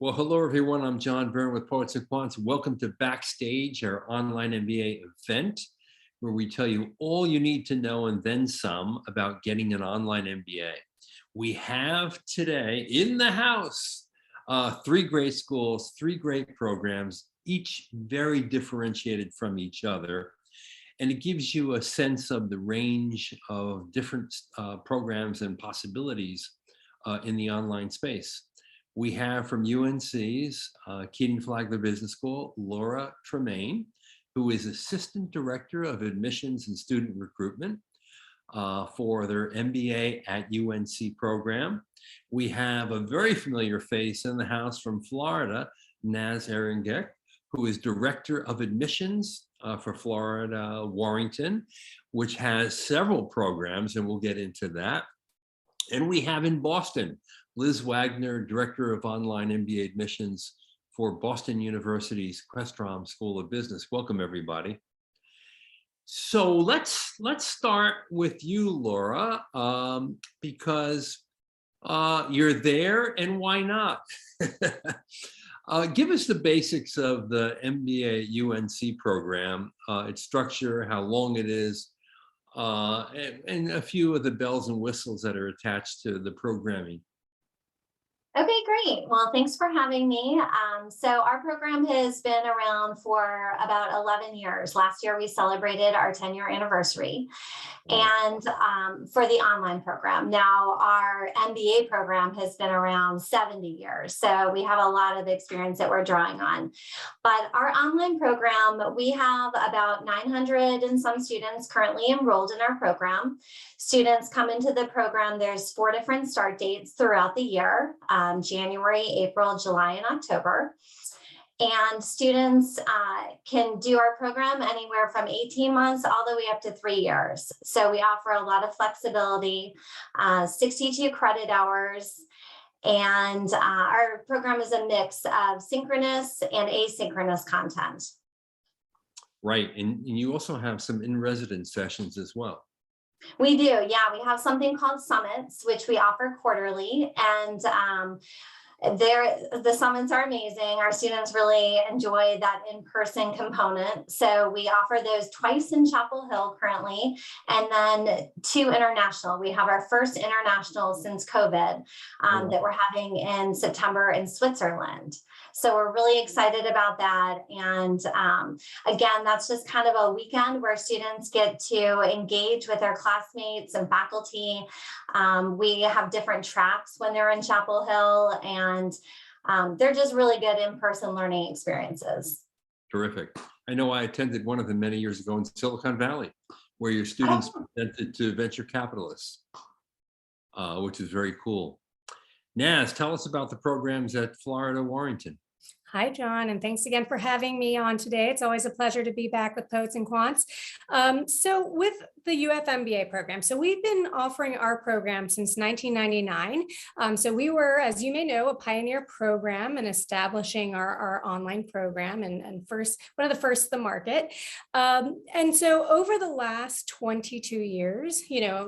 Well, hello, everyone. I'm John Byrne with Poets and Quants. Welcome to Backstage, our Online MBA event, where we tell you all you need to know and then some about getting an online MBA. We have today in the house three great schools, three great programs, each very differentiated from each other. And it gives you a sense of the range of different programs and possibilities in the online space. We have from UNC's Kenan-Flagler Business School, Laura Tremaine, who is Assistant Director of Admissions and Student Recruitment for their MBA at UNC program. We have a very familiar face in the house from Florida, Naz Erengek, who is Director of Admissions for Florida Warrington, which has several programs, and we'll get into that. And we have in Boston, Liz Wagner, Director of Online MBA Admissions for Boston University's Questrom School of Business. Welcome, everybody. So let's start with you, Laura, because you're there, and why not? Give us the basics of the MBA UNC program, its structure, how long it is, and a few of the bells and whistles that are attached to the programming. Okay, great. Well, thanks for having me. So our program has been around for about 11 years. Last year, we celebrated our 10-year anniversary. And for the online program. Now, our MBA program has been around 70 years. So we have a lot of experience that we're drawing on. But our online program, we have about 900 and some students currently enrolled in our program. Students come into the program. There's 4 different start dates throughout the year, January, April, July, and October. And students can do our program anywhere from 18 months all the way up to 3 years. So we offer a lot of flexibility, 62 credit hours. And our program is a mix of synchronous and asynchronous content. Right, and you also have some in-residence sessions as well. We do, yeah. We have something called summits, which we offer quarterly. And the summits are amazing. Our students really enjoy that in-person component. So we offer those twice in Chapel Hill currently, and then 2 international. We have our first international since COVID that we're having in September in Switzerland. So we're really excited about that. And again, that's just kind of a weekend where students get to engage with their classmates and faculty. We have different tracks when they're in Chapel Hill, and they're just really good in-person learning experiences. Terrific. I know I attended one of them many years ago in Silicon Valley, where your students presented to venture capitalists, which is very cool. Naz, tell us about the programs at Florida Warrington. Hi, John, and thanks again for having me on today. It's always a pleasure to be back with Poets and Quants. So with the UF MBA program, so we've been offering our program since 1999. So we were, as you may know, a pioneer program in establishing our online program and one of the first to the market. And so over the last 22 years,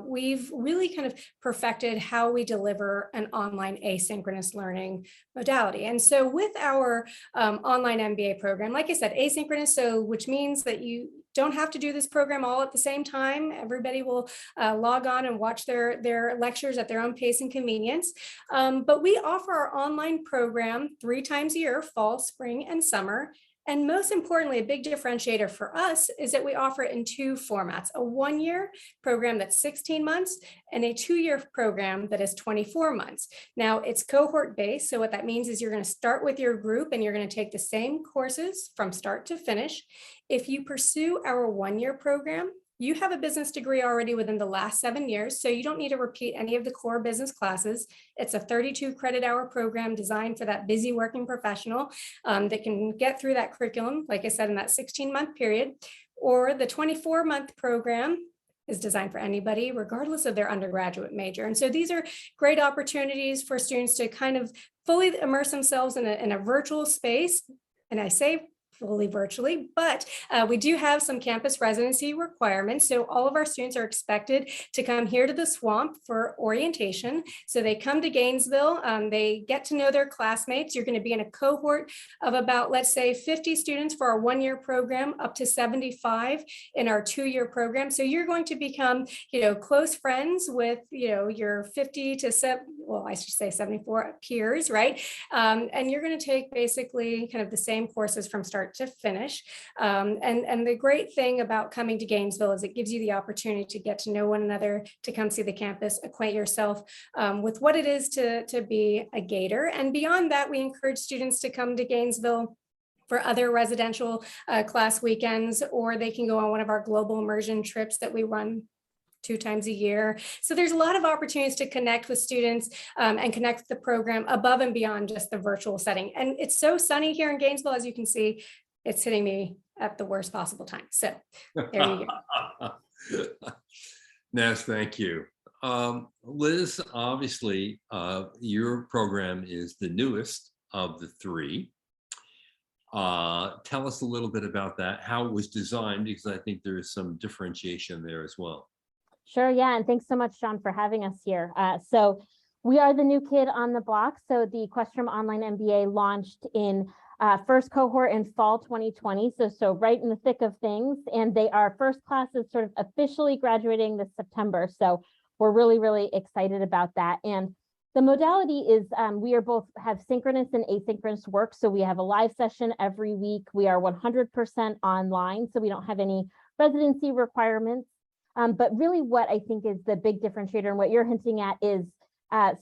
we've really kind of perfected how we deliver an online asynchronous learning modality. And so with our online MBA program, like I said, asynchronous, so which means that you don't have to do this program all at the same time. Everybody will log on and watch their lectures at their own pace and convenience. But we offer our online program 3 times a year, fall, spring, and summer. And most importantly, a big differentiator for us is that we offer it in 2 formats, a 1-year program that's 16 months and a 2-year program that is 24 months. Now it's cohort based. So what that means is you're going to start with your group and you're going to take the same courses from start to finish. If you pursue our 1-year program, you have a business degree already within the last 7 years, so you don't need to repeat any of the core business classes. It's a 32 credit hour program designed for that busy working professional that can get through that curriculum, like I said, in that 16-month period. Or the 24-month program is designed for anybody, regardless of their undergraduate major. And so these are great opportunities for students to kind of fully immerse themselves in a virtual space. And I say fully virtually, but we do have some campus residency requirements. So all of our students are expected to come here to the swamp for orientation. So they come to Gainesville, they get to know their classmates. You're going to be in a cohort of about, let's say, 50 students for our one-year program, up to 75 in our two-year program. So you're going to become, close friends with, your 50 to I should say 74 peers, right? And you're going to take basically kind of the same courses from start to finish. And the great thing about coming to Gainesville is it gives you the opportunity to get to know one another, to come see the campus, acquaint yourself with what it is to be a Gator. And beyond that, we encourage students to come to Gainesville for other residential class weekends, or they can go on one of our global immersion trips that we run 2 times a year. So there's a lot of opportunities to connect with students and connect with the program above and beyond just the virtual setting. And it's so sunny here in Gainesville, as you can see, it's hitting me at the worst possible time. So there you go. Ness, thank you. Liz, obviously, your program is the newest of the 3. Tell us a little bit about that, how it was designed, because I think there is some differentiation there as well. Sure, yeah, and thanks so much, John, for having us here. So we are the new kid on the block. So the Questrom Online MBA launched in first cohort in fall 2020, so right in the thick of things, and our first class is sort of officially graduating this September. So we're really, really excited about that. And the modality is we are both have synchronous and asynchronous work. So we have a live session every week. We are 100% online, so we don't have any residency requirements. But really what I think is the big differentiator and what you're hinting at is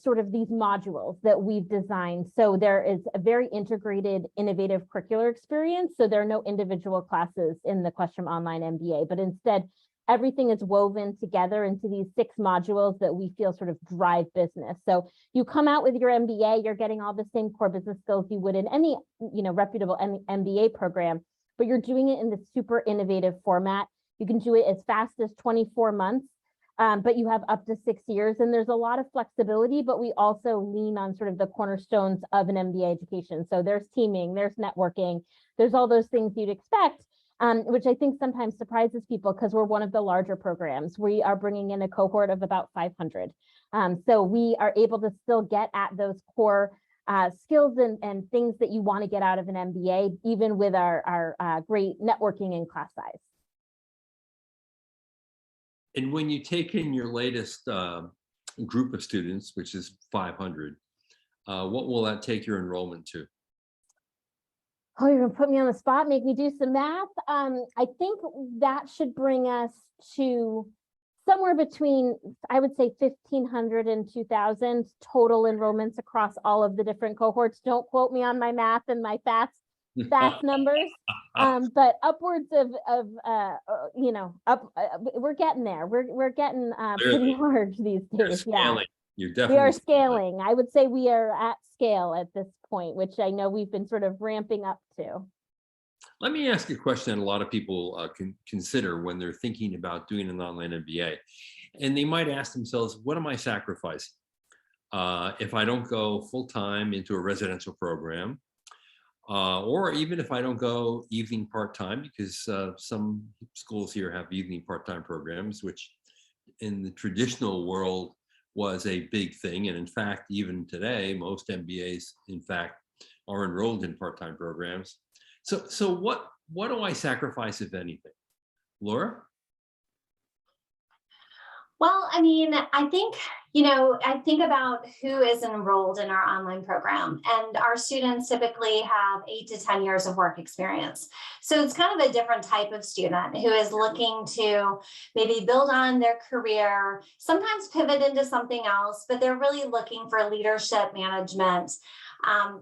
sort of these modules that we've designed. So there is a very integrated, innovative curricular experience. So there are no individual classes in the Questrom Online MBA, but instead everything is woven together into these 6 modules that we feel sort of drive business. So you come out with your MBA, you're getting all the same core business skills you would in any reputable MBA program, but you're doing it in this super innovative format. You can do it as fast as 24 months, but you have up to 6 years, and there's a lot of flexibility, but we also lean on sort of the cornerstones of an MBA education. So there's teaming, there's networking, there's all those things you'd expect, which I think sometimes surprises people because we're one of the larger programs. We are bringing in a cohort of about 500. So we are able to still get at those core skills and things that you want to get out of an MBA, even with our great networking and class size. And when you take in your latest group of students, which is 500, what will that take your enrollment to? Oh, you're gonna put me on the spot, make me do some math. I think that should bring us to somewhere between, I would say 1,500 and 2,000 total enrollments across all of the different cohorts. Don't quote me on my math and my fast numbers, but upwards of we're getting there. We're getting pretty large these days. Yeah, you're definitely we are scaling. I would say we are at scale at this point, which I know we've been sort of ramping up to. Let me ask you a question that a lot of people can consider when they're thinking about doing an online MBA, and they might ask themselves, "What am I sacrificing if I don't go full time into a residential program?" Or even if I don't go evening part-time, because some schools here have evening part-time programs, which in the traditional world was a big thing. And in fact, even today, most MBAs, in fact, are enrolled in part-time programs. So what do I sacrifice, if anything? Laura? Well, I mean, I think about who is enrolled in our online program, and our students typically have 8 to 10 years of work experience. So it's kind of a different type of student who is looking to maybe build on their career, sometimes pivot into something else, but they're really looking for leadership management.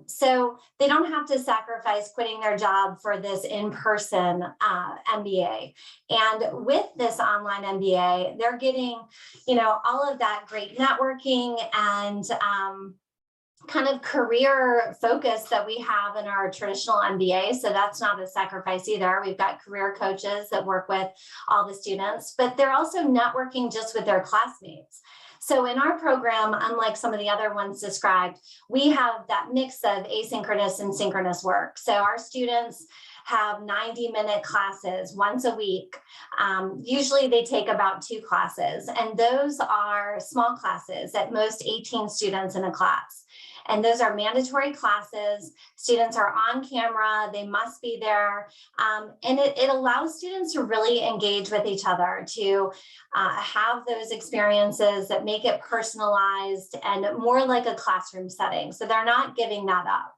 So they don't have to sacrifice quitting their job for this in-person MBA. And with this online MBA, they're getting, all of that great networking and kind of career focus that we have in our traditional MBA. So that's not a sacrifice either. We've got career coaches that work with all the students, but they're also networking just with their classmates. So in our program, unlike some of the other ones described, we have that mix of asynchronous and synchronous work. So our students have 90-minute classes once a week. Usually they take about 2 classes, and those are small classes, at most 18 students in a class. And those are mandatory classes. Students are on camera, they must be there. And it allows students to really engage with each other, to have those experiences that make it personalized and more like a classroom setting. So they're not giving that up.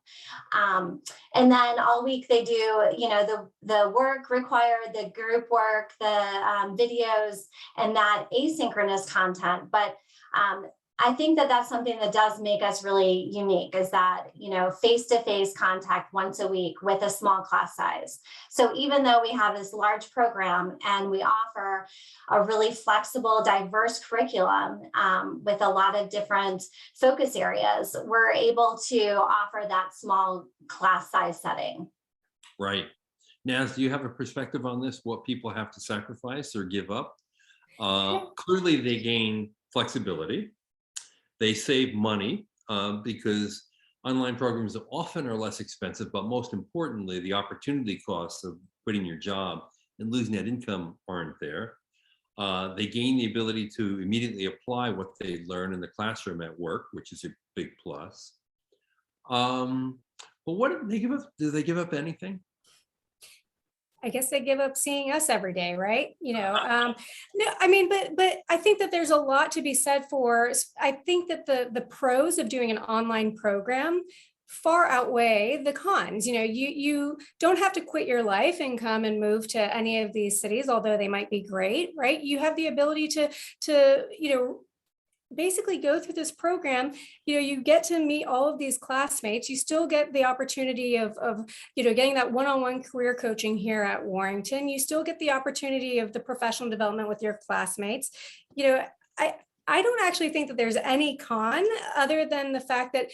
And then all week they do, you know, the work required, the group work, the videos, and that asynchronous content. But I think that that's something that does make us really unique, is that, you know, face-to-face contact once a week with a small class size. So even though we have this large program and we offer a really flexible, diverse curriculum with a lot of different focus areas, we're able to offer that small class size setting. Right. Naz, do you have a perspective on this? What people have to sacrifice or give up? Clearly they gain flexibility. They save money because online programs often are less expensive, but most importantly, the opportunity costs of quitting your job and losing that income aren't there. They gain the ability to immediately apply what they learn in the classroom at work, which is a big plus. But what do they give up? Do they give up anything? I guess they give up seeing us every day, right? You know, no, I mean, but I think that there's a lot to be said for. I think that the pros of doing an online program far outweigh the cons. You know, you don't have to quit your life and come and move to any of these cities, although they might be great, right? You have the ability to you know, basically go through this program. You know, you get to meet all of these classmates. You still get the opportunity of you know, getting that one-on-one career coaching here at Warrington. You still get the opportunity of the professional development with your classmates. You know, I don't actually think that there's any con, other than the fact that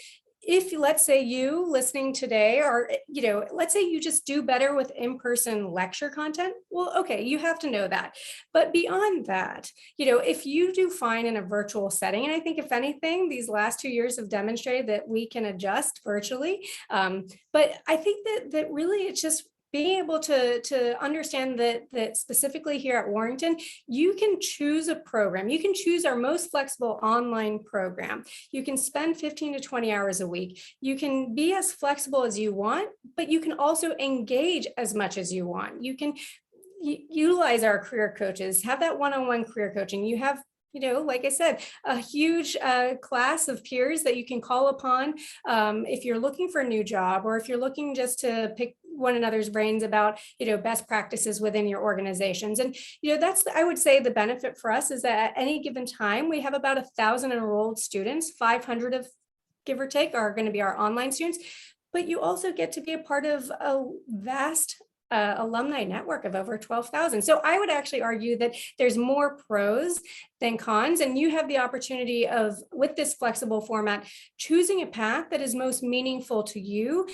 if, let's say, you listening today, or, you know, let's say you just do better with in-person lecture content, well, okay, you have to know that. But beyond that, you know, if you do fine in a virtual setting, and I think if anything, these last 2 years have demonstrated that we can adjust virtually. But I think that really it's just being able to understand that specifically here at Warrington, you can choose a program. You can choose our most flexible online program. You can spend 15 to 20 hours a week. You can be as flexible as you want, but you can also engage as much as you want. You can utilize our career coaches, have that one-on-one career coaching. You have, you know, like I said, a huge class of peers that you can call upon if you're looking for a new job, or if you're looking just to pick one another's brains about, you know, best practices within your organizations. And, you know, that's, I would say, the benefit for us is that at any given time, we have about 1,000 enrolled students. 500 of, give or take, are going to be our online students. But you also get to be a part of a vast alumni network of over 12,000. So I would actually argue that there's more pros than cons, and you have the opportunity of, with this flexible format, choosing a path that is most meaningful to you,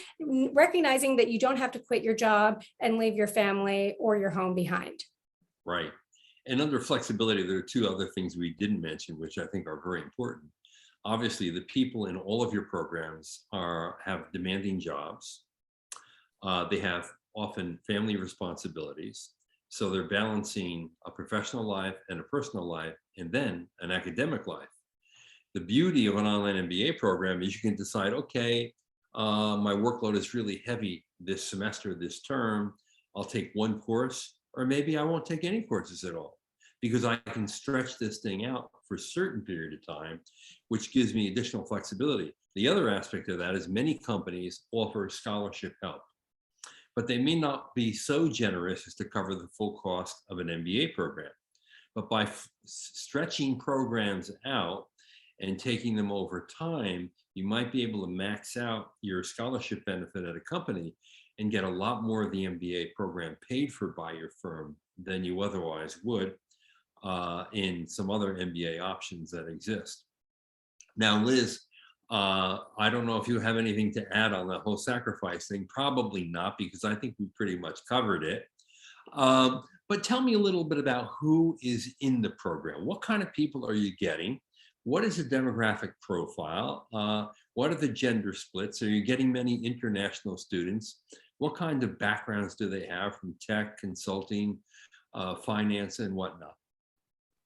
recognizing that you don't have to quit your job and leave your family or your home behind. Right. And under flexibility, there are 2 other things we didn't mention, which I think are very important. Obviously, the people in all of your programs have demanding jobs. They have often family responsibilities. So they're balancing a professional life and a personal life, and then an academic life. The beauty of an online MBA program is you can decide, okay, my workload is really heavy this semester, this term. I'll take 1 course, or maybe I won't take any courses at all, because I can stretch this thing out for a certain period of time, which gives me additional flexibility. The other aspect of that is many companies offer scholarship help, but they may not be so generous as to cover the full cost of an MBA program. But by stretching programs out and taking them over time, you might be able to max out your scholarship benefit at a company and get a lot more of the MBA program paid for by your firm than you otherwise would in some other MBA options that exist. Now, Liz, I don't know if you have anything to add on that whole sacrifice thing. Probably not, because I think we pretty much covered it. But tell me a little bit about who is in the program. What kind of people are you getting? What is the demographic profile? What are the gender splits? Are you getting many international students? What kind of backgrounds do they have from tech, consulting, finance, and whatnot?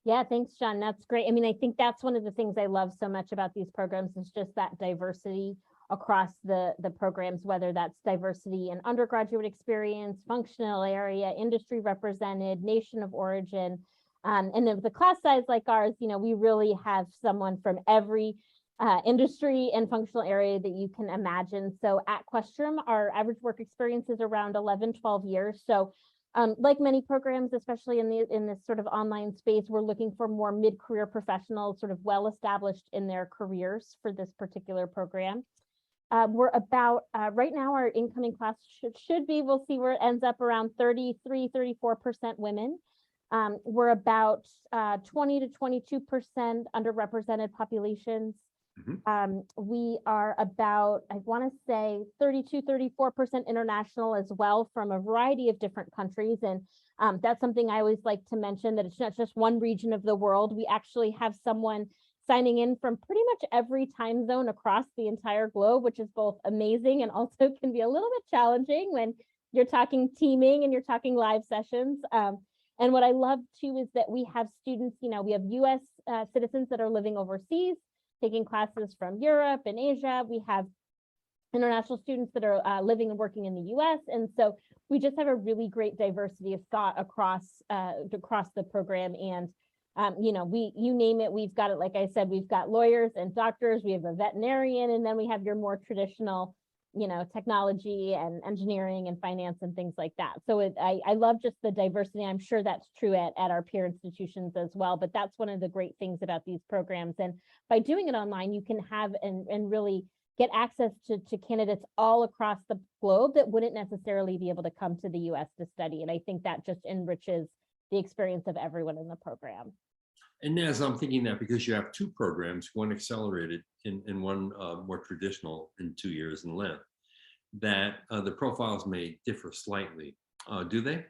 Yeah, thanks, John. That's great. I mean, I think that's one of the things I love so much about these programs is just that diversity across the programs, whether that's diversity in undergraduate experience, functional area, industry represented, nation of origin. And then with a class size like ours, you know, we really have someone from every industry and functional area that you can imagine. So at Questrom, our average work experience is around 11, 12 years. So like many programs, especially in this sort of online space, we're looking for more mid-career professionals, sort of well-established in their careers for this particular program. We're about, right now, our incoming class should be, we'll see where it ends up, around 33, 34% women. We're about 20 to 22% underrepresented populations. We are about, I want to say 32, 34% international as well, from a variety of different countries. And that's something I always like to mention, that it's not just one region of the world. We actually have someone signing in from pretty much every time zone across the entire globe, which is both amazing and also can be a little bit challenging when you're talking teaming and you're talking live sessions. And what I love too is that we have students, you know, we have US citizens that are living overseas, taking classes from Europe and Asia. We have international students that are living and working in the US. And so we just have a really great diversity of thought across the program. And you know, you name it, we've got it. Like I said, we've got lawyers and doctors, we have a veterinarian, and then we have your more traditional, you know, technology and engineering and finance and things like that. So I love just the diversity. I'm sure that's true at our peer institutions as well, but that's one of the great things about these programs. And by doing it online, you can have and really get access to candidates all across the globe that wouldn't necessarily be able to come to the US to study. And I think that just enriches the experience of everyone in the program. And as I'm thinking that, because you have two programs, one accelerated and one more traditional in 2 years in length, that the profiles may differ slightly. Do they?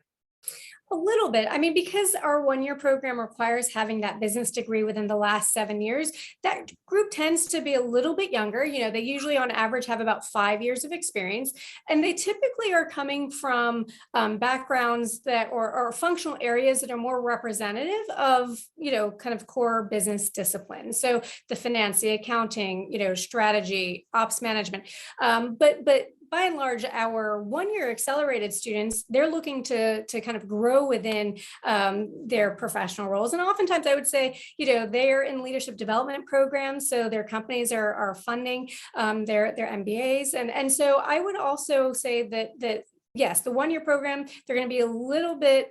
A little bit. I mean, because our one-year program requires having that business degree within the last 7 years, that group tends to be a little bit younger. You know, they usually on average have about 5 years of experience, and they typically are coming from backgrounds that or functional areas that are more representative of, you know, kind of core business disciplines. So the finance, the accounting, you know, strategy, ops management. But by and large, our one-year accelerated students, they're looking to kind of grow within their professional roles. And oftentimes I would say, you know, they're in leadership development programs. So their companies are funding their MBAs. And so I would also say that yes, the one-year program, they're going to be a little bit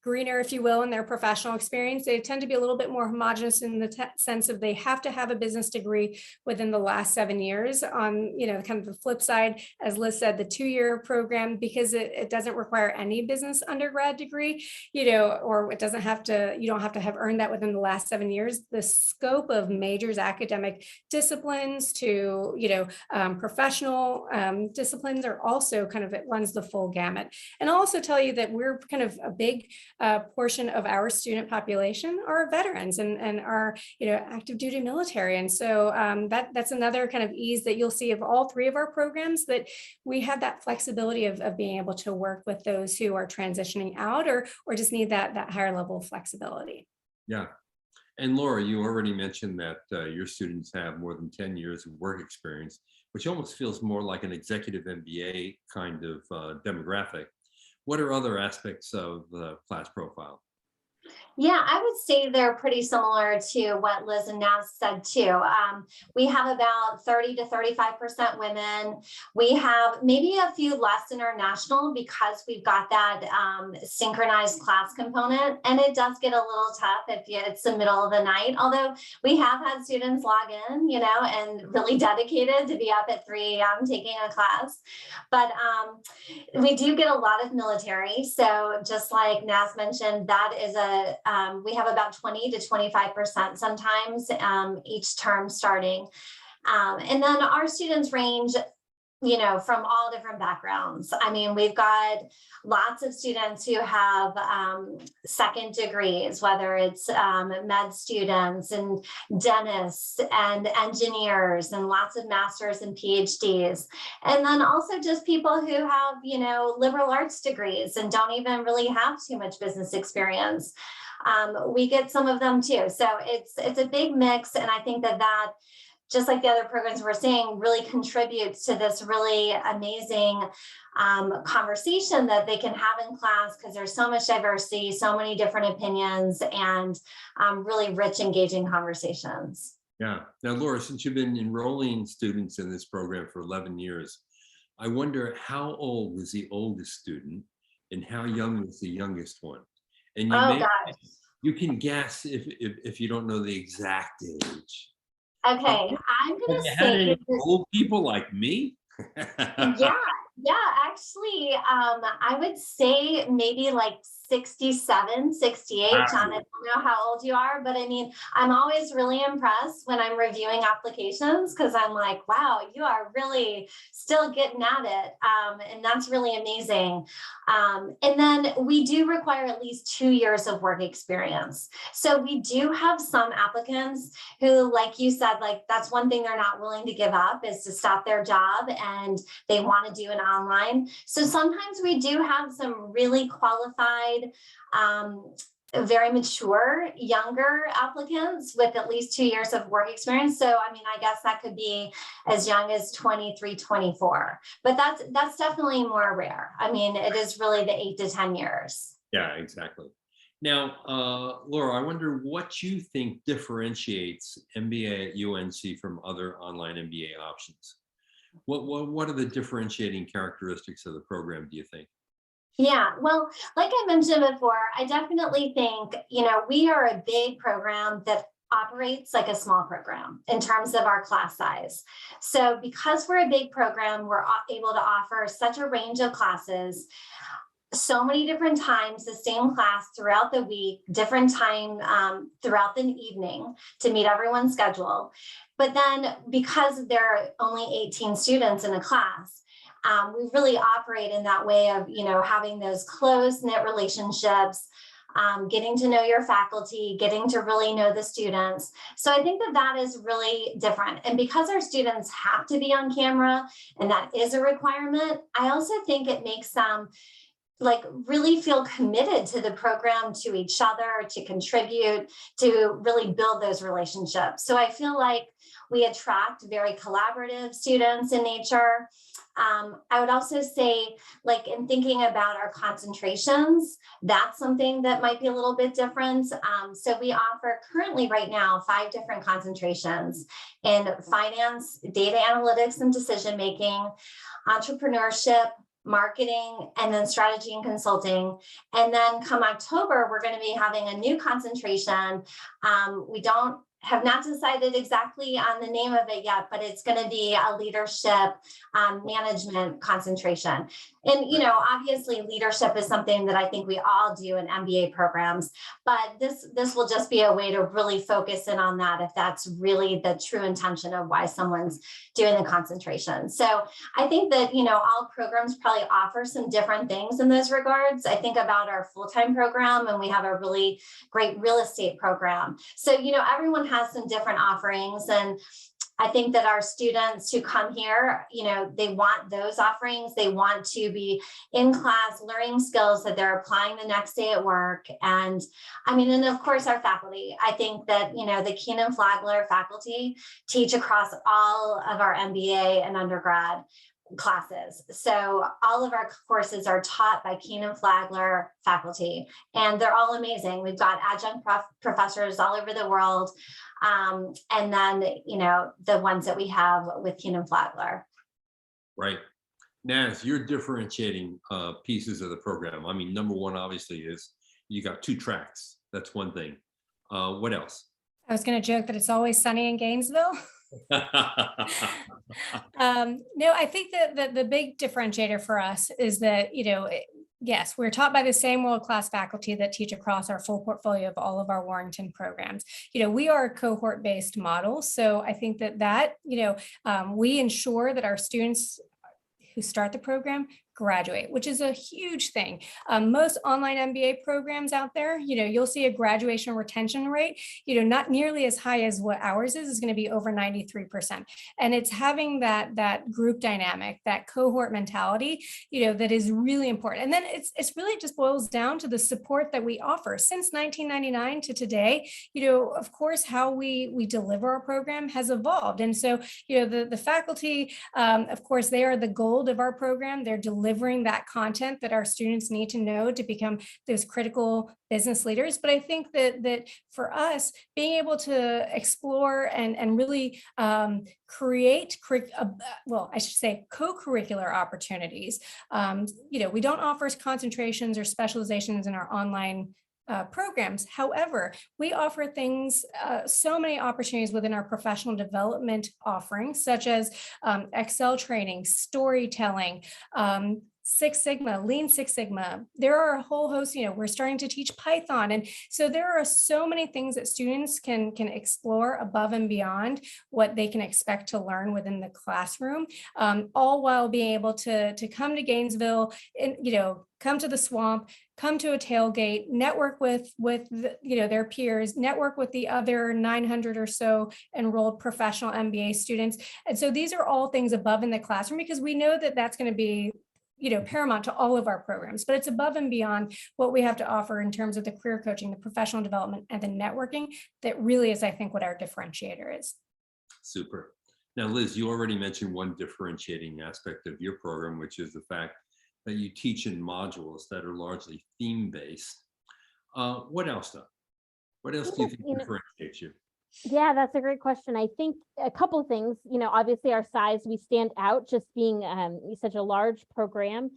greener, if you will, in their professional experience. They tend to be a little bit more homogenous in the sense of they have to have a business degree within the last 7 years. On, you know, kind of the flip side, as Liz said, the 2-year program, because it doesn't require any business undergrad degree, you know, or it doesn't have to, you don't have to have earned that within the last 7 years. The scope of majors, academic disciplines to, you know, professional disciplines are also kind of, it runs the full gamut. And I'll also tell you that we're kind of a big portion of our student population are veterans and are, you know, active duty military. And so that's another kind of ease that you'll see of all three of our programs, that we have that flexibility of being able to work with those who are transitioning out or just need that higher level of flexibility. Yeah. And Laura, you already mentioned that your students have more than 10 years of work experience, which almost feels more like an executive MBA kind of demographic. What are other aspects of the class profile? Yeah, I would say they're pretty similar to what Liz and Naz said too. We have about 30 to 35% women. We have maybe a few less international because we've got that synchronized class component, and it does get a little tough if it's the middle of the night. Although we have had students log in, you know, and really dedicated to be up at 3 a.m. taking a class. But we do get a lot of military. So just like Naz mentioned, that is we have about 20 to 25% sometimes each term starting. And then our students range from all different backgrounds. I mean, we've got lots of students who have second degrees, whether it's med students and dentists and engineers, and lots of masters and PhDs. And then also just people who have, liberal arts degrees and don't even really have too much business experience. We get some of them too. So it's a big mix. And I think that just like the other programs we're seeing, really contributes to this really amazing conversation that they can have in class, because there's so much diversity, so many different opinions, and really rich, engaging conversations. Yeah. Now, Laura, since you've been enrolling students in this program for 11 years, I wonder how old was the oldest student and how young was the youngest one? And you can guess if you don't know the exact age. Okay, I'm going to say old people like me. Yeah, actually, I would say maybe like 67, 68. Wow. John, I don't know how old you are, but I mean, I'm always really impressed when I'm reviewing applications, because I'm like, wow, you are really still getting at it. And that's really amazing. And then we do require at least 2 years of work experience. So we do have some applicants who, like you said, like that's one thing they're not willing to give up, is to stop their job and they want to do an online. So sometimes we do have some really qualified, very mature, younger applicants with at least 2 years of work experience. So, I mean, I guess that could be as young as 23, 24, but that's definitely more rare. I mean, it is really the 8 to 10 years. Yeah, exactly. Now, Laura, I wonder what you think differentiates MBA at UNC from other online MBA options. What are the differentiating characteristics of the program, do you think? Yeah, well, like I mentioned before, I definitely think, we are a big program that operates like a small program in terms of our class size. So because we're a big program, we're able to offer such a range of classes, so many different times, the same class throughout the week, different time throughout the evening to meet everyone's schedule. But then because there are only 18 students in a class, we really operate in that way of, having those close-knit relationships, getting to know your faculty, getting to really know the students. So I think that is really different. And because our students have to be on camera, and that is a requirement, I also think it makes them really feel committed to the program, to each other, to contribute, to really build those relationships. So I feel like we attract very collaborative students in nature. I would also say, in thinking about our concentrations, that's something that might be a little bit different. So we offer currently right now 5 different concentrations in finance, data analytics and decision-making, entrepreneurship, marketing, and then strategy and consulting. And then come October, we're going to be having a new concentration. We have not decided exactly on the name of it yet, but it's going to be a leadership management concentration. And, obviously leadership is something that I think we all do in MBA programs, but this will just be a way to really focus in on that, if that's really the true intention of why someone's doing the concentration. So I think that, all programs probably offer some different things in those regards. I think about our full-time program, and we have a really great real estate program. So, everyone has some different offerings, and I think that our students who come here, they want those offerings. They want to be in class, learning skills that they're applying the next day at work. And and of course our faculty, I think that, the Kenan-Flagler faculty teach across all of our MBA and undergrad classes. So all of our courses are taught by Kenan-Flagler faculty, and they're all amazing. We've got adjunct professors all over the world. And then, the ones that we have with Kenan-Flagler. Right. Naz, you're differentiating pieces of the program. Number one, obviously, is you got 2 tracks. That's one thing. What else? I was going to joke that it's always sunny in Gainesville. No, I think that the big differentiator for us is that, yes, we're taught by the same world-class faculty that teach across our full portfolio of all of our Warrington programs. We are a cohort-based model. So I think that we ensure that our students who start the program graduate, which is a huge thing. Most online MBA programs out there, you'll see a graduation retention rate, not nearly as high as what ours is going to be over 93%. And it's having that group dynamic, that cohort mentality, that is really important. And then it's really just boils down to the support that we offer since 1999 to today. Of course, how we deliver our program has evolved. And so, the faculty, of course, they are the gold of our program. They're delivering that content that our students need to know to become those critical business leaders. But I think that for us, being able to explore and really create, I should say, co-curricular opportunities. We don't offer concentrations or specializations in our online programs. However, we offer things, so many opportunities within our professional development offerings, such as Excel training, storytelling, Six Sigma, Lean Six Sigma. There are a whole host, we're starting to teach Python. And so there are so many things that students can explore above and beyond what they can expect to learn within the classroom, all while being able to come to Gainesville and, come to the swamp, come to a tailgate, network with their peers, network with the other 900 or so enrolled professional MBA students. And so these are all things above in the classroom, because we know that that's going to be paramount to all of our programs, but it's above and beyond what we have to offer in terms of the career coaching, the professional development, and the networking that really is, I think, what our differentiator is. Super. Now, Liz, you already mentioned one differentiating aspect of your program, which is the fact that you teach in modules that are largely theme-based. What else, though? What else do you think differentiates you? Yeah, that's a great question. I think a couple of things, obviously our size, we stand out just being such a large program.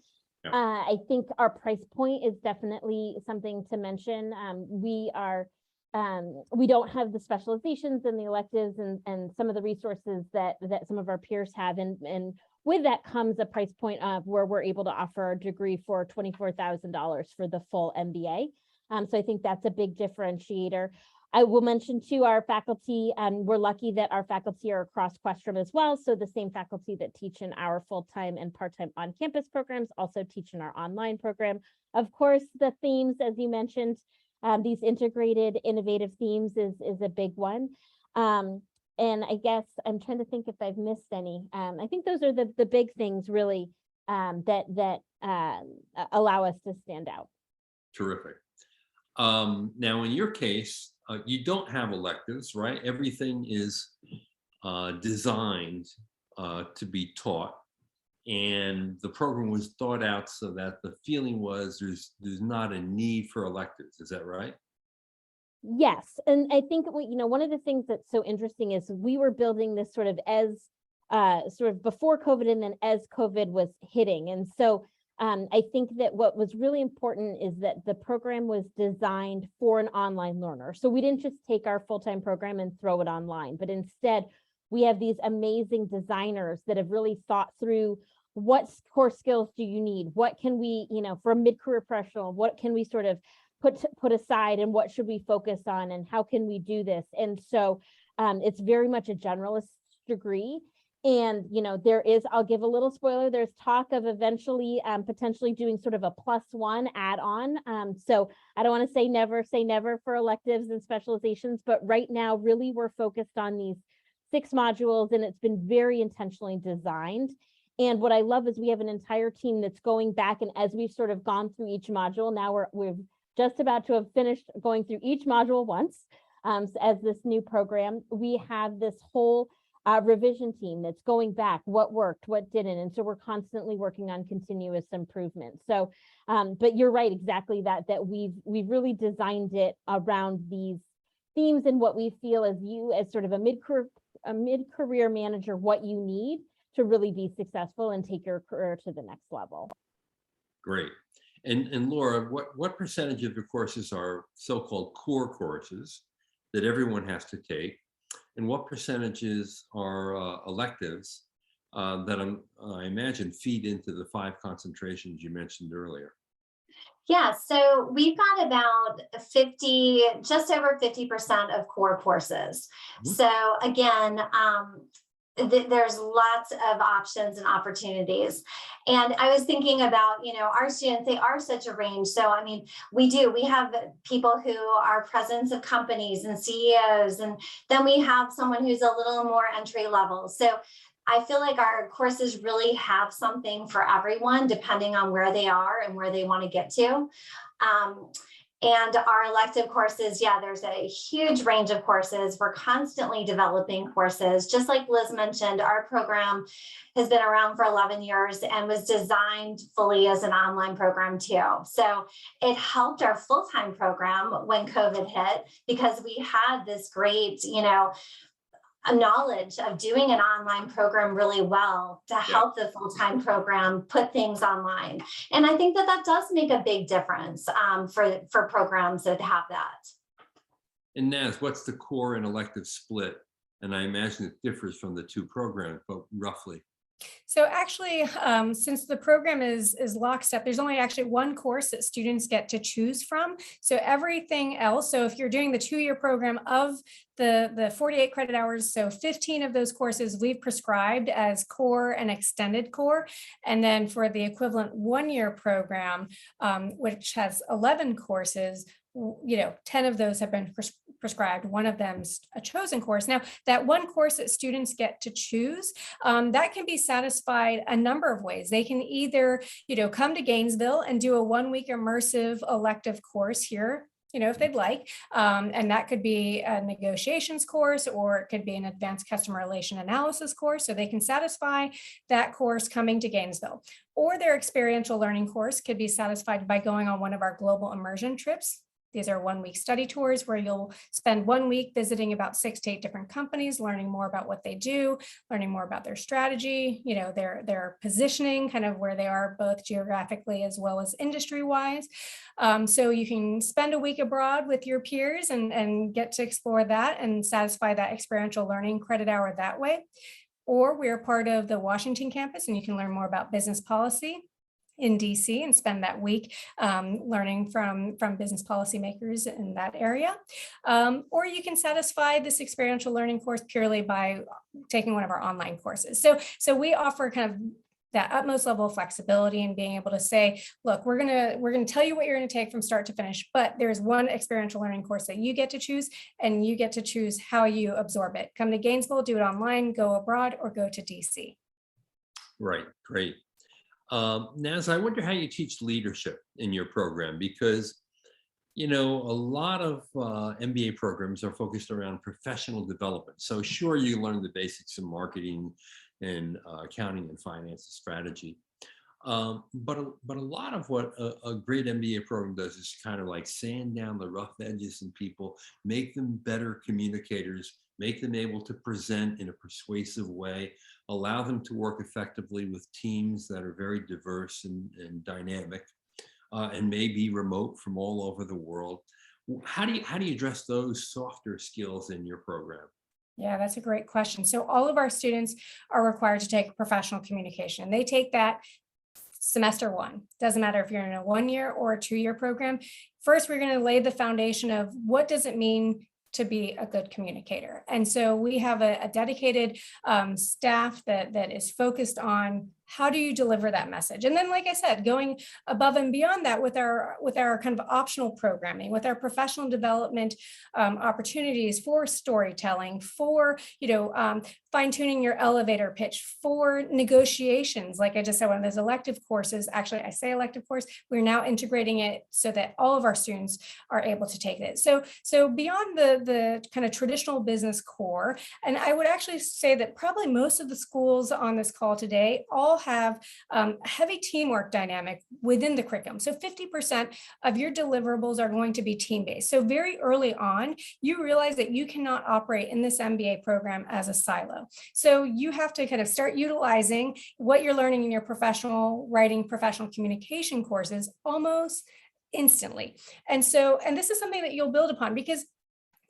Yeah. I think our price point is definitely something to mention. We don't have the specializations and the electives and some of the resources that some of our peers have. And with that comes a price point of where we're able to offer a degree for $24,000 for the full MBA. So I think that's a big differentiator. I will mention too, our faculty, we're lucky that our faculty are across Questrom as well. So the same faculty that teach in our full-time and part-time on-campus programs also teach in our online program. Of course, the themes, as you mentioned, these integrated innovative themes is a big one. And I guess I'm trying to think if I've missed any. I think those are the big things really that allow us to stand out. Terrific. Now, in your case, you don't have electives, right? Everything is designed to be taught, and the program was thought out so that the feeling was there's not a need for electives. Is that right? Yes, and I think one of the things that's so interesting is we were building this sort of as sort of before COVID and then as COVID was hitting, and so. I think that what was really important is that the program was designed for an online learner. So we didn't just take our full-time program and throw it online, but instead we have these amazing designers that have really thought through what core skills do you need? What can we, for a mid-career professional, what can we sort of put aside and what should we focus on and how can we do this? And so it's very much a generalist degree. And, there is, I'll give a little spoiler, there's talk of eventually potentially doing sort of a +1 add-on. So I don't want to say never for electives and specializations, but right now really we're focused on these 6 modules and it's been very intentionally designed. And what I love is we have an entire team that's going back, and as we've sort of gone through each module, now we're just about to have finished going through each module once as this new program. We have this whole revision team that's going back, what worked, what didn't. And so we're constantly working on continuous improvement. So, but you're right, exactly that we've really designed it around these themes and what we feel as you as sort of a mid-career manager, what you need to really be successful and take your career to the next level. Great. And Laura, what percentage of your courses are so-called core courses that everyone has to take? And what percentages are electives that I imagine feed into the 5 concentrations you mentioned earlier? Yeah, so we've got about 50, just over 50% of core courses. Mm-hmm. So again, there's lots of options and opportunities. And I was thinking about, our students, they are such a range. So, I mean, we have people who are presidents of companies and CEOs, and then we have someone who's a little more entry level. So I feel like our courses really have something for everyone, depending on where they are and where they want to get to. And our elective courses, there's a huge range of courses. We're constantly developing courses. Just like Liz mentioned, our program has been around for 11 years and was designed fully as an online program too. So it helped our full-time program when COVID hit, because we had this great, a knowledge of doing an online program really well to help the full-time program put things online. And I think that does make a big difference for programs that have that. And Naz, what's the core and elective split? And I imagine it differs from the two programs, but roughly. So actually, since the program is lockstep, there's only actually one course that students get to choose from. So everything else, so if you're doing the 2-year program of the 48 credit hours, so 15 of those courses we've prescribed as core and extended core. And then for the equivalent 1-year program, which has 11 courses, 10 of those have been prescribed. One of them's a chosen course. Now, that one course that students get to choose, that can be satisfied a number of ways. They can either, come to Gainesville and do a 1-week immersive elective course here, if they'd like. And that could be a negotiations course, or it could be an advanced customer relation analysis course. So they can satisfy that course coming to Gainesville. Or their experiential learning course could be satisfied by going on one of our global immersion trips. These are 1-week study tours where you'll spend 1 week visiting about 6 to 8 different companies, learning more about what they do, learning more about their strategy, their positioning, kind of where they are both geographically as well as industry-wise. So you can spend a week abroad with your peers and get to explore that and satisfy that experiential learning credit hour that way. Or we're part of the Washington campus, and you can learn more about business policy in DC and spend that week learning from business policymakers in that area. Or you can satisfy this experiential learning course purely by taking one of our online courses. So we offer kind of that utmost level of flexibility and being able to say, look, we're gonna tell you what you're gonna take from start to finish, but there's one experiential learning course that you get to choose, and you get to choose how you absorb it. Come to Gainesville, do it online, go abroad, or go to DC. Right, great. Naz, I wonder how you teach leadership in your program, because, a lot of MBA programs are focused around professional development. So sure, you learn the basics of marketing and accounting and finance and strategy. But a lot of what a great MBA program does is kind of like sand down the rough edges in people, make them better communicators, make them able to present in a persuasive way, allow them to work effectively with teams that are very diverse and dynamic, and may be remote from all over the world. How do you address those softer skills in your program? Yeah, that's a great question. So all of our students are required to take professional communication. They take that semester 1. Doesn't matter if you're in a 1-year or a 2-year program. First, we're going to lay the foundation of what does it mean to be a good communicator. And so we have a dedicated staff that is focused on how do you deliver that message? And then, like I said, going above and beyond that with our kind of optional programming, with our professional development opportunities for storytelling, for fine-tuning your elevator pitch, for negotiations. Like I just said, one of those elective courses, actually I say elective course, we're now integrating it so that all of our students are able to take it. So beyond the kind of traditional business core, and I would actually say that probably most of the schools on this call today all have a heavy teamwork dynamic within the curriculum. So 50% of your deliverables are going to be team-based. So very early on, you realize that you cannot operate in this MBA program as a silo. So you have to kind of start utilizing what you're learning in your professional writing, professional communication courses almost instantly. And this is something that you'll build upon, because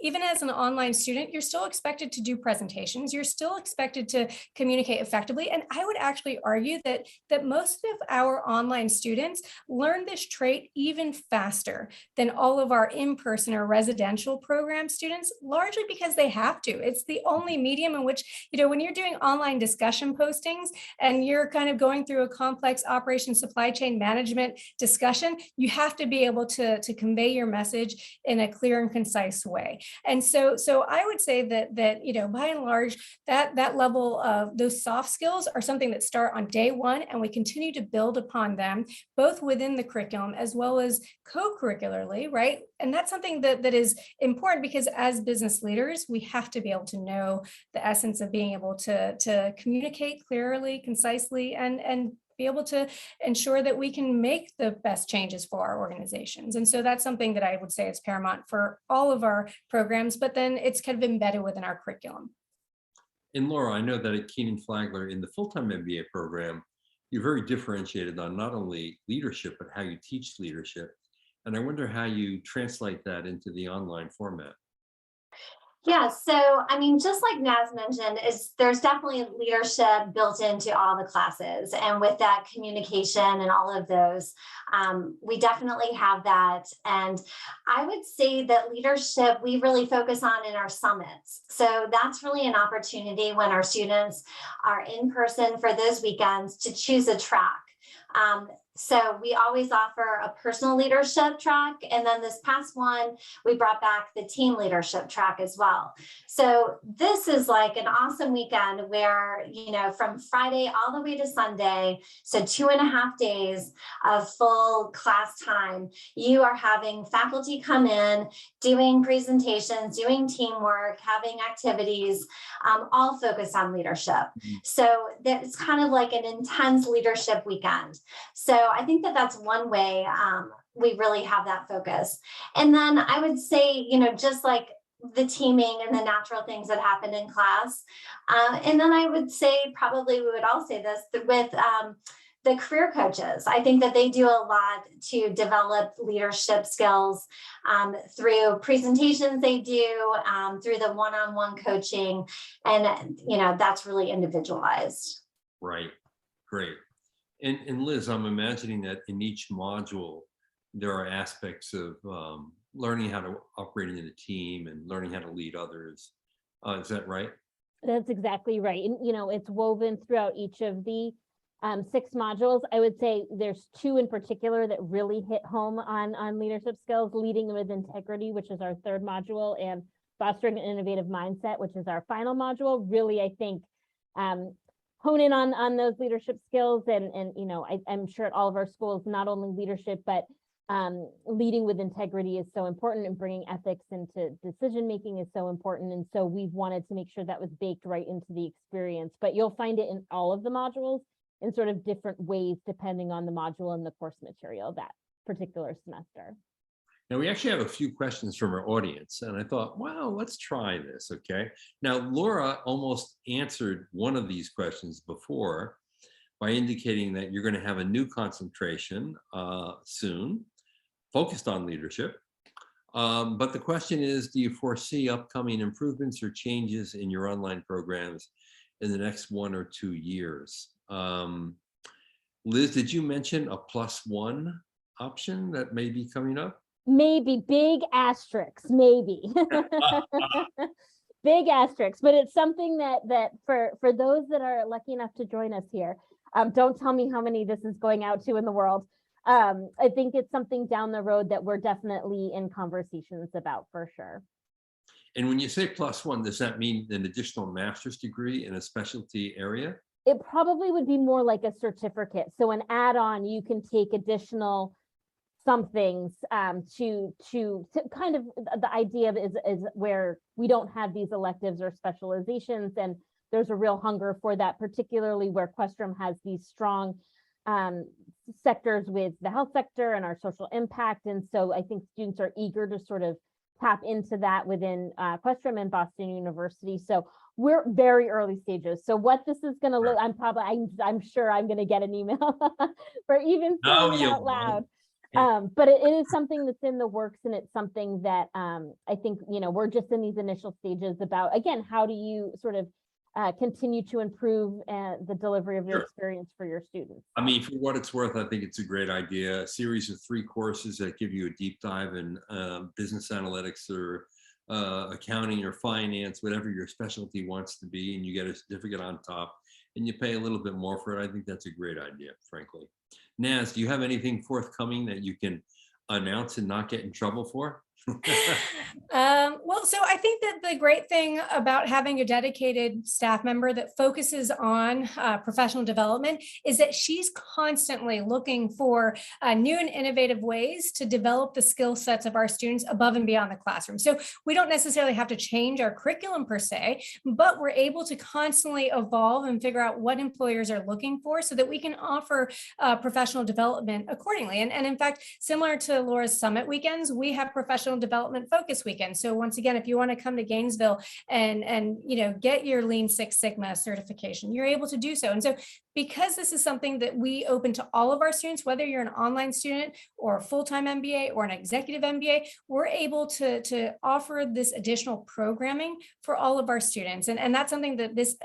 even as an online student, you're still expected to do presentations. You're still expected to communicate effectively. And I would actually argue that most of our online students learn this trait even faster than all of our in-person or residential program students, largely because they have to. It's the only medium in which, when you're doing online discussion postings and you're kind of going through a complex operation supply chain management discussion, you have to be able to convey your message in a clear and concise way. And so I would say that by and large, that level of those soft skills are something that start on day one, and we continue to build upon them both within the curriculum as well as co-curricularly, right? And that's something that is important, because as business leaders, we have to be able to know the essence of being able to communicate clearly, concisely, and be able to ensure that we can make the best changes for our organizations. And so that's something that I would say is paramount for all of our programs, but then it's kind of embedded within our curriculum. And Laura, I know that at Kenan-Flagler in the full-time MBA program, you're very differentiated on not only leadership, but how you teach leadership. And I wonder how you translate that into the online format. Yeah, so I mean, just like Naz mentioned, there's definitely leadership built into all the classes, and with that communication and all of those, we definitely have that. And I would say that leadership we really focus on in our summits. So that's really an opportunity when our students are in person for those weekends to choose a track. So we always offer a personal leadership track. And then this past one, we brought back the team leadership track as well. So this is like an awesome weekend where, from Friday all the way to Sunday, so 2.5 days of full class time, you are having faculty come in, doing presentations, doing teamwork, having activities, all focused on leadership. So it's kind of like an intense leadership weekend. So I think that that's one way we really have that focus. And then I would say, just like the teaming and the natural things that happen in class. And then I would say, probably we would all say this with the career coaches. I think that they do a lot to develop leadership skills through presentations they do, through the one-on-one coaching. And, that's really individualized. Right. Great. And Liz, I'm imagining that in each module, there are aspects of learning how to operate in a team and learning how to lead others. Is that right? That's exactly right. And, it's woven throughout each of the 6 modules. I would say there's 2 in particular that really hit home on leadership skills: leading with integrity, which is our 3rd module, and fostering an innovative mindset, which is our final module. Really, I think, hone in on those leadership skills. And I'm sure at all of our schools, not only leadership, but leading with integrity is so important, and bringing ethics into decision making is so important. And so we've wanted to make sure that was baked right into the experience. But you'll find it in all of the modules in sort of different ways, depending on the module and the course material that particular semester. Now, we actually have a few questions from our audience, and I thought, wow, let's try this, okay? Now, Laura almost answered one of these questions before by indicating that you're going to have a new concentration soon, focused on leadership. But the question is, do you foresee upcoming improvements or changes in your online programs in the next 1 or 2 years? Liz, did you mention a +1 option that may be coming up? Maybe, big asterisks, maybe. Big asterisks, but it's something that for those that are lucky enough to join us here, don't tell me how many this is going out to in the world. I think it's something down the road that we're definitely in conversations about, for sure. And when you say +1, does that mean an additional master's degree in a specialty area? It probably would be more like a certificate. So an add-on, you can take additional somethings to kind of, the idea is where we don't have these electives or specializations, and there's a real hunger for that, particularly where Questrom has these strong sectors with the health sector and our social impact. And so I think students are eager to sort of tap into that within Questrom and Boston University. So we're very early stages. So what this is going to look, I'm sure I'm going to get an email for even saying it out loud. But it is something that's in the works, and it's something that I think, we're just in these initial stages about, again, how do you sort of continue to improve the delivery of your Sure. experience for your students. I mean, for what it's worth, I think it's a great idea. A series of 3 courses that give you a deep dive in business analytics or accounting or finance, whatever your specialty wants to be, and you get a certificate on top, and you pay a little bit more for it. I think that's a great idea, frankly. Naz, do you have anything forthcoming that you can announce and not get in trouble for? Well, so I think that the great thing about having a dedicated staff member that focuses on professional development is that she's constantly looking for new and innovative ways to develop the skill sets of our students above and beyond the classroom. So we don't necessarily have to change our curriculum per se, but we're able to constantly evolve and figure out what employers are looking for so that we can offer professional development accordingly. And in fact, similar to Laura's summit weekends, we have professional development focus weekend. So once again, if you want to come to Gainesville and get your Lean Six Sigma certification, you're able to do so. And so because this is something that we open to all of our students, whether you're an online student or a full-time MBA or an executive MBA, we're able to offer this additional programming for all of our students. And that's something that this,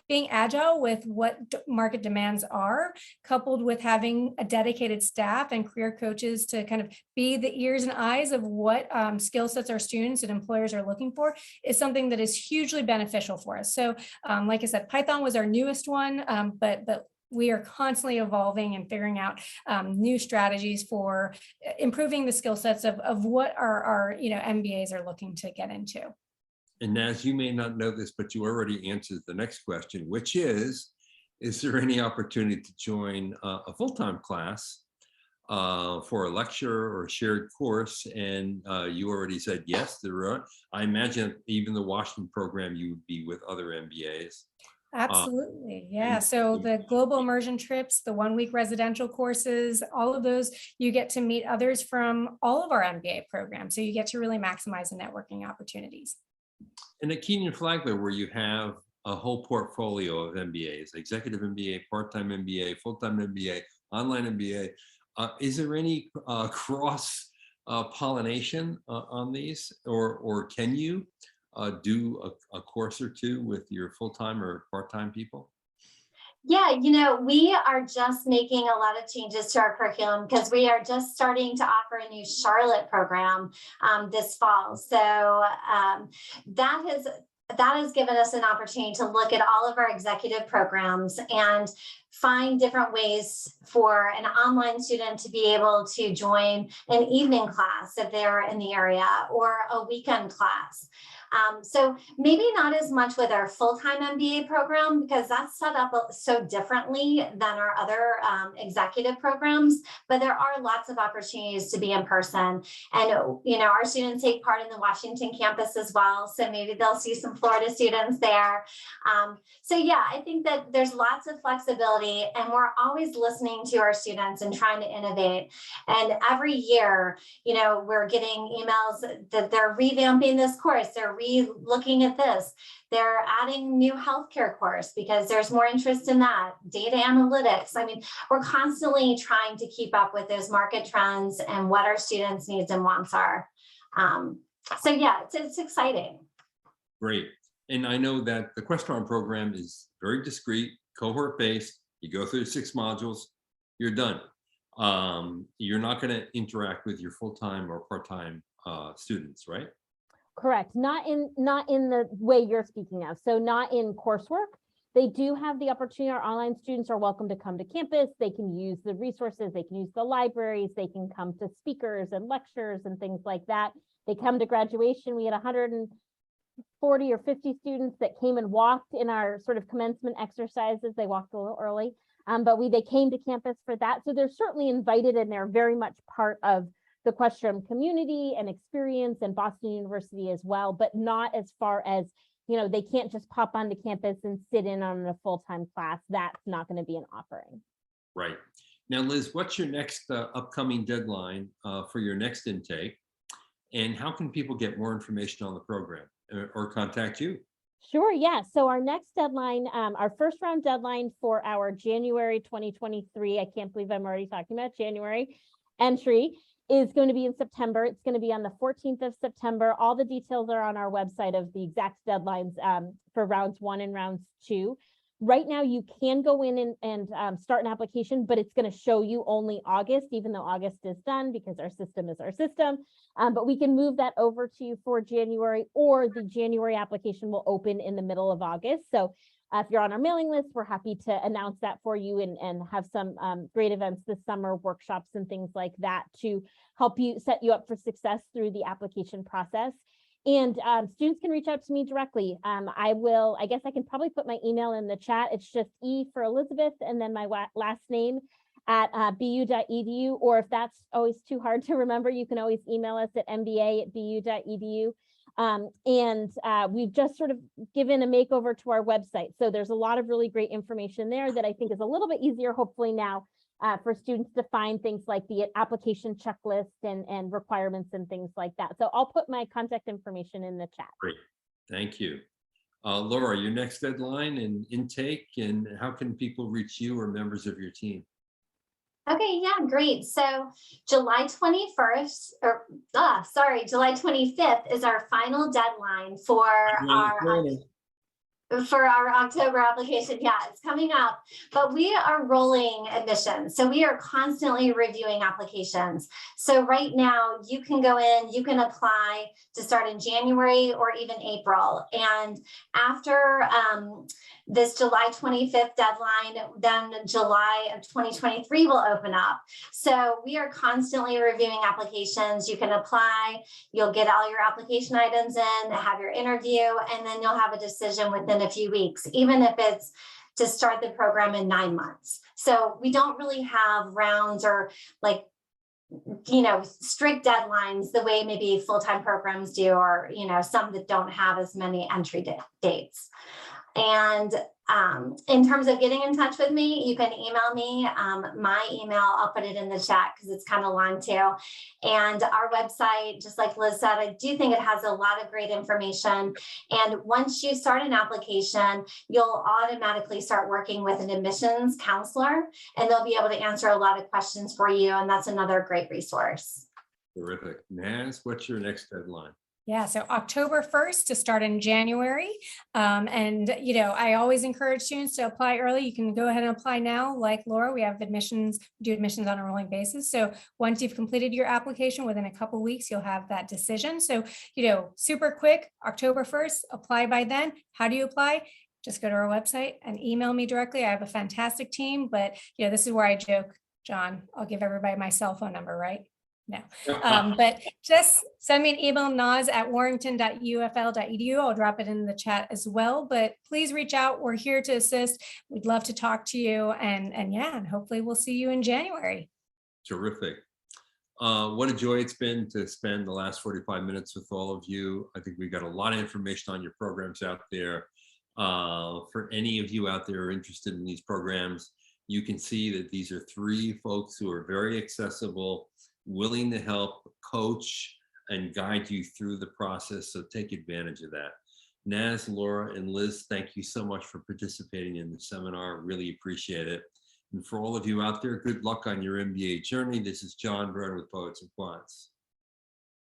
being agile with what market demands are, coupled with having a dedicated staff and career coaches to kind of be the ears and eyes of what skill sets our students and employers are looking for, is something that is hugely beneficial for us. So like I said, Python was our newest one, but we are constantly evolving and figuring out new strategies for improving the skill sets of what our MBAs are looking to get into. And Naz, you may not know this, but you already answered the next question, which is there any opportunity to join a full-time class for a lecture or a shared course? And you already said yes, there are. I imagine even the Washington program, you would be with other MBAs. Absolutely. Yeah. So the global immersion trips, the 1-week residential courses, all of those, you get to meet others from all of our MBA programs. So you get to really maximize the networking opportunities. And at Kenan-Flagler, where you have a whole portfolio of MBAs, executive MBA, part-time MBA, full-time MBA, online MBA, is there any cross pollination on these, or can you do a course or two with your full-time or part-time people? Yeah, we are just making a lot of changes to our curriculum because we are just starting to offer a new Charlotte program this fall. So that has given us an opportunity to look at all of our executive programs and find different ways for an online student to be able to join an evening class if they're in the area, or a weekend class. So maybe not as much with our full-time MBA program, because that's set up so differently than our other executive programs, but there are lots of opportunities to be in person. And, our students take part in the Washington campus as well. So maybe they'll see some Florida students there. So yeah, I think that there's lots of flexibility, and we're always listening to our students and trying to innovate. And every year, we're getting emails that they're revamping this course. They're looking at this. They're adding new healthcare course because there's more interest in that. Data analytics. I mean, we're constantly trying to keep up with those market trends and what our students' needs and wants are. So yeah, it's exciting. Great. And I know that the Questrom program is very discrete, cohort-based. You go through 6 modules, you're done. You're not going to interact with your full-time or part-time students, right? Correct. Not in the way you're speaking of. So not in coursework. They do have the opportunity. Our online students are welcome to come to campus. They can use the resources. They can use the libraries. They can come to speakers and lectures and things like that. They come to graduation. We had 140 or 50 students that came and walked in our sort of commencement exercises. They walked a little early, but they came to campus for that. So they're certainly invited, and they're very much part of the Questrom community and experience, and Boston University as well, but not as far as, they can't just pop onto campus and sit in on a full-time class. That's not going to be an offering. Right. Now, Liz, what's your next upcoming deadline for your next intake? And how can people get more information on the program or contact you? Sure, yeah. So our next deadline, our first round deadline for our January 2023, I can't believe I'm already talking about January, entry is going to be in September. It's going to be on the 14th of September. All the details are on our website of the exact deadlines for rounds 1 and rounds 2. Right now, you can go in and start an application, but it's going to show you only August, even though August is done because our system is our system. But we can move that over to you for January, or the January application will open in the middle of August. So if you're on our mailing list, we're happy to announce that for you and have some great events this summer, workshops and things like that to help you set you up for success through the application process. And students can reach out to me directly. I guess I can probably put my email in the chat. It's just E for Elizabeth and then my last name at bu.edu. Or if that's always too hard to remember, you can always email us at mba@bu.edu. We've just sort of given a makeover to our website. So there's a lot of really great information there that I think is a little bit easier, hopefully now, for students to find things like the application checklist and requirements and things like that. So I'll put my contact information in the chat. Great, thank you. Laura, your next deadline and intake, and how can people reach you or members of your team? Okay, yeah, great. So July 21st, July 25th is our final deadline for our October application. Yeah, it's coming up, but we are rolling admissions. So we are constantly reviewing applications. So right now you can go in, you can apply to start in January or even April. And after this July 25th deadline, then July of 2023 will open up. So we are constantly reviewing applications. You can apply, you'll get all your application items in, have your interview, and then you'll have a decision within a few weeks, even if it's to start the program in 9 months. So we don't really have rounds or strict deadlines the way maybe full-time programs do, or, some that don't have as many entry dates. And in terms of getting in touch with me, you can email me. My email, I'll put it in the chat because it's kind of long too. And our website, just like Liz said, I do think it has a lot of great information. And once you start an application, you'll automatically start working with an admissions counselor, and they'll be able to answer a lot of questions for you. And that's another great resource. Terrific. Naz, what's your next deadline? Yeah, so October 1st to start in January. I always encourage students to apply early. You can go ahead and apply now. Like Laura, we have admissions, do admissions on a rolling basis. So once you've completed your application, within a couple of weeks, you'll have that decision. So, super quick, October 1st, apply by then. How do you apply? Just go to our website and email me directly. I have a fantastic team, but this is where I joke, John, I'll give everybody my cell phone number, right? No, but just send me an email, naz@warrington.ufl.edu. I'll drop it in the chat as well, but please reach out. We're here to assist. We'd love to talk to you, and hopefully we'll see you in January. Terrific. What a joy it's been to spend the last 45 minutes with all of you. I think we got a lot of information on your programs out there. For any of you out there who are interested in these programs, you can see that these are 3 folks who are very accessible, willing to help coach and guide you through the process. So take advantage of that. Naz, Laura, and Liz, thank you so much for participating in the seminar. Really appreciate it. And for all of you out there, good luck on your MBA journey. This is John Byrne with Poets and Quants.